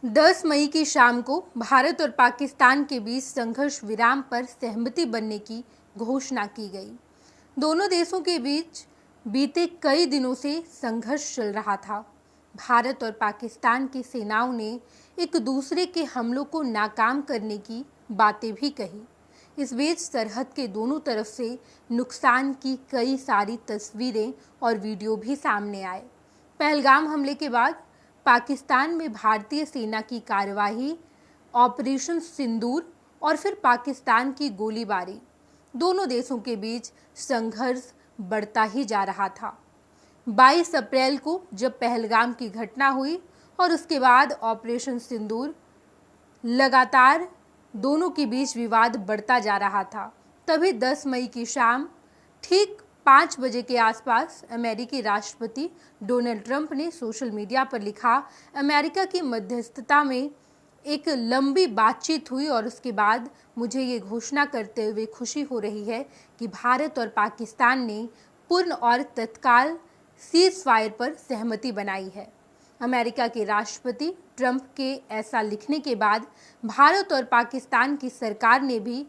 10 मई की शाम को भारत और पाकिस्तान के बीच संघर्ष विराम पर सहमति बनने की घोषणा की गई। दोनों देशों के बीच बीते कई दिनों से संघर्ष चल रहा था। भारत और पाकिस्तान की सेनाओं ने एक दूसरे के हमलों को नाकाम करने की बातें भी कही। इस बीच सरहद के दोनों तरफ से नुकसान की कई सारी तस्वीरें और वीडियो भी सामने आए। पहलगाम हमले के बाद पाकिस्तान में भारतीय सेना की कार्यवाही, ऑपरेशन सिंदूर और फिर पाकिस्तान की गोलीबारी, दोनों देशों के बीच संघर्ष बढ़ता ही जा रहा था। 22 अप्रैल को जब पहलगाम की घटना हुई और उसके बाद ऑपरेशन सिंदूर, लगातार दोनों के बीच विवाद बढ़ता जा रहा था। तभी 10 मई की शाम ठीक 5 बजे के आसपास अमेरिकी राष्ट्रपति डोनाल्ड ट्रंप ने सोशल मीडिया पर लिखा, अमेरिका की मध्यस्थता में एक लंबी बातचीत हुई और उसके बाद मुझे ये घोषणा करते हुए खुशी हो रही है कि भारत और पाकिस्तान ने पूर्ण और तत्काल सीज फायर पर सहमति बनाई है। अमेरिका के राष्ट्रपति ट्रंप के ऐसा लिखने के बाद भारत और पाकिस्तान की सरकार ने भी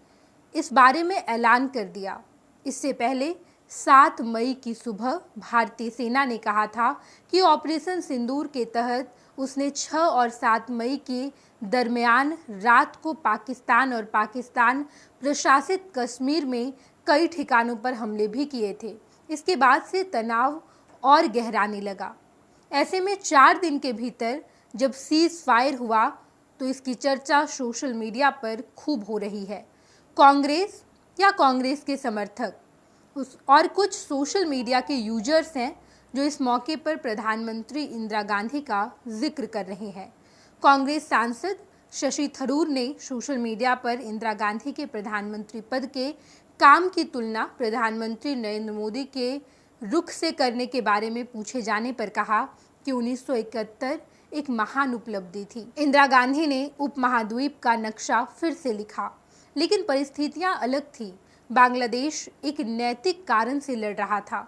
इस बारे में ऐलान कर दिया। इससे पहले 7 मई की सुबह भारतीय सेना ने कहा था कि ऑपरेशन सिंदूर के तहत उसने 6 और 7 मई के दरमियान रात को पाकिस्तान और पाकिस्तान प्रशासित कश्मीर में कई ठिकानों पर हमले भी किए थे। इसके बाद से तनाव और गहराने लगा। ऐसे में 4 दिन के भीतर जब सीज फायर हुआ तो इसकी चर्चा सोशल मीडिया पर खूब हो रही है। कांग्रेस या कांग्रेस के समर्थक और कुछ सोशल मीडिया के यूजर्स हैं जो इस मौके पर प्रधानमंत्री इंदिरा गांधी का जिक्र कर रहे हैं। कांग्रेस सांसद शशि थरूर ने सोशल मीडिया पर इंदिरा गांधी के प्रधानमंत्री पद के काम की तुलना प्रधानमंत्री नरेंद्र मोदी के रुख से करने के बारे में पूछे जाने पर कहा कि 1971 एक महान उपलब्धि थी। इंदिरा गांधी ने उपमहाद्वीप का नक्शा फिर से लिखा, लेकिन परिस्थितियां अलग थी। बांग्लादेश एक नैतिक कारण से लड़ रहा था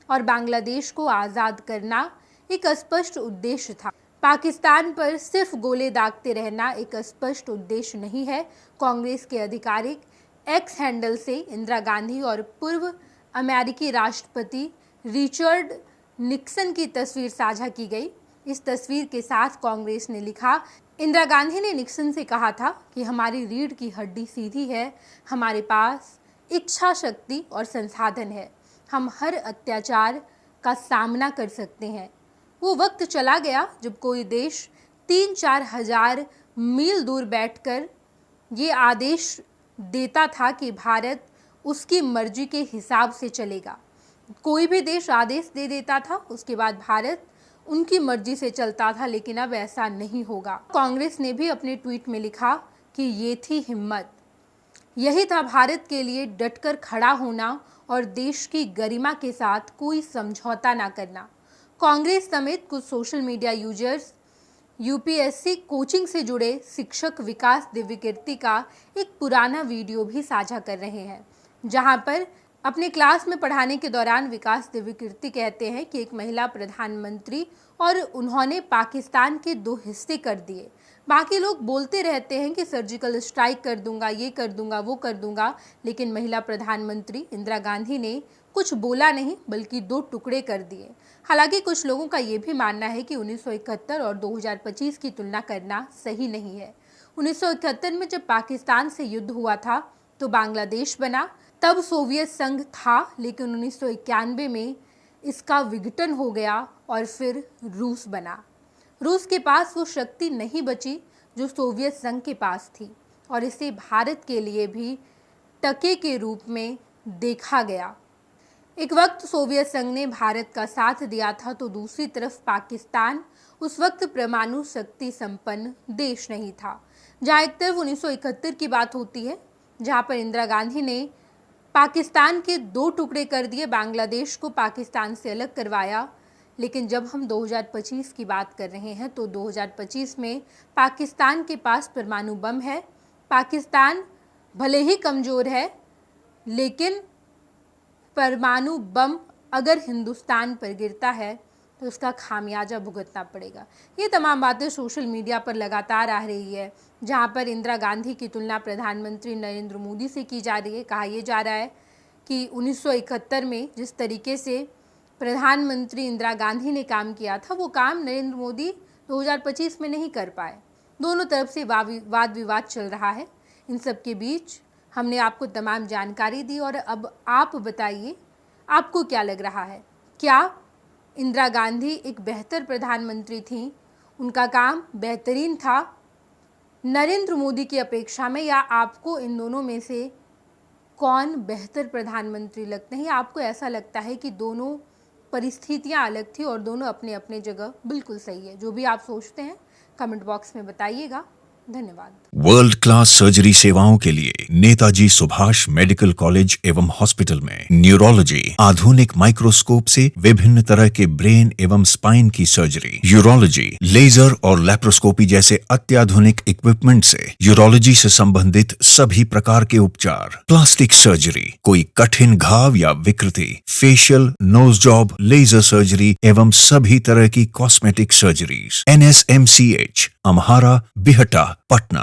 और बांग्लादेश को आज़ाद करना एक स्पष्ट उद्देश्य था। पाकिस्तान पर सिर्फ गोले दागते रहना एक स्पष्ट उद्देश्य नहीं है। कांग्रेस के आधिकारिक एक्स हैंडल से इंदिरा गांधी और पूर्व अमेरिकी राष्ट्रपति रिचर्ड निक्सन की तस्वीर साझा की गई। इस तस्वीर के साथ कांग्रेस ने लिखा, इंदिरा गांधी ने निक्सन से कहा था कि हमारी रीढ़ की हड्डी सीधी है, हमारे पास इच्छा शक्ति और संसाधन है, हम हर अत्याचार का सामना कर सकते हैं। वो वक्त चला गया जब कोई देश 3-4 हजार मील दूर बैठकर ये आदेश देता था कि भारत उसकी मर्जी के हिसाब से चलेगा। कोई भी देश आदेश दे देता था, उसके बाद भारत उनकी मर्जी से चलता था, लेकिन अब ऐसा नहीं होगा। कांग्रेस ने भी अपने ट्वीट में लिखा कि ये थी हिम्मत, यही था भारत के लिए डटकर खड़ा होना और देश की गरिमा के साथ कोई समझौता ना करना। कांग्रेस समेत कुछ social media users UPSC coaching से जुड़े शिक्षक विकास दिव्यकीर्ति का एक पुराना वीडियो भी साझा कर रहे हैं, जहां पर अपने क्लास में पढ़ाने के दौरान विकास दिव्यकीर्ति कहते हैं कि एक महिला प्रधानमंत्री और उन्होंने पाकिस्तान के 2 हिस्से कर दिए। बाकी लोग बोलते रहते हैं कि सर्जिकल स्ट्राइक कर दूंगा, ये कर दूंगा, वो कर दूंगा, लेकिन महिला प्रधानमंत्री इंदिरा गांधी ने कुछ बोला नहीं बल्कि 2 टुकड़े कर दिए। हालांकि कुछ लोगों का ये भी मानना है कि 1971 और 2025 की तुलना करना सही नहीं है। 1971 में जब पाकिस्तान से युद्ध हुआ था तो बांग्लादेश बना, तब सोवियत संघ था, लेकिन 1991 में इसका विघटन हो गया और फिर रूस बना। रूस के पास वो शक्ति नहीं बची जो सोवियत संघ के पास थी और इसे भारत के लिए भी टके के रूप में देखा गया। एक वक्त सोवियत संघ ने भारत का साथ दिया था तो दूसरी तरफ पाकिस्तान उस वक्त परमाणु शक्ति संपन्न देश नहीं था। जहाँ एक तरफ 1971 की बात होती है, जहाँ पर इंदिरा गांधी ने पाकिस्तान के 2 टुकड़े कर दिए, बांग्लादेश को पाकिस्तान से अलग करवाया, लेकिन जब हम 2025 की बात कर रहे हैं तो 2025 में पाकिस्तान के पास परमाणु बम है। पाकिस्तान भले ही कमज़ोर है, लेकिन परमाणु बम अगर हिंदुस्तान पर गिरता है तो उसका खामियाजा भुगतना पड़ेगा। ये तमाम बातें सोशल मीडिया पर लगातार आ रही है, जहां पर इंदिरा गांधी की तुलना प्रधानमंत्री नरेंद्र मोदी से की जा रही है। कहा यह जा रहा है कि 1971 में जिस तरीके से प्रधानमंत्री इंदिरा गांधी ने काम किया था, वो काम नरेंद्र मोदी 2025 में नहीं कर पाए। दोनों तरफ से वाद विवाद चल रहा है। इन सब के बीच हमने आपको तमाम जानकारी दी, और अब आप बताइए आपको क्या लग रहा है। क्या इंदिरा गांधी एक बेहतर प्रधानमंत्री थीं, उनका काम बेहतरीन था नरेंद्र मोदी की अपेक्षा में, या आपको इन दोनों में से कौन बेहतर प्रधानमंत्री लगते हैं? आपको ऐसा लगता है कि दोनों परिस्थितियां अलग थी और दोनों अपने अपने जगह बिल्कुल सही है? जो भी आप सोचते हैं कमेंट बॉक्स में बताइएगा। धन्यवाद। वर्ल्ड क्लास सर्जरी सेवाओं के लिए नेताजी सुभाष मेडिकल कॉलेज एवं हॉस्पिटल में न्यूरोलॉजी, आधुनिक माइक्रोस्कोप से विभिन्न तरह के ब्रेन एवं स्पाइन की सर्जरी, यूरोलॉजी, लेजर और लैप्रोस्कोपी जैसे अत्याधुनिक इक्विपमेंट से यूरोलॉजी से संबंधित सभी प्रकार के उपचार, प्लास्टिक सर्जरी, कोई कठिन घाव या विकृति, facial, nose job, laser surgery एवं सभी तरह की cosmetic surgeries. NSMCH, Amhara, Bihta, Patna.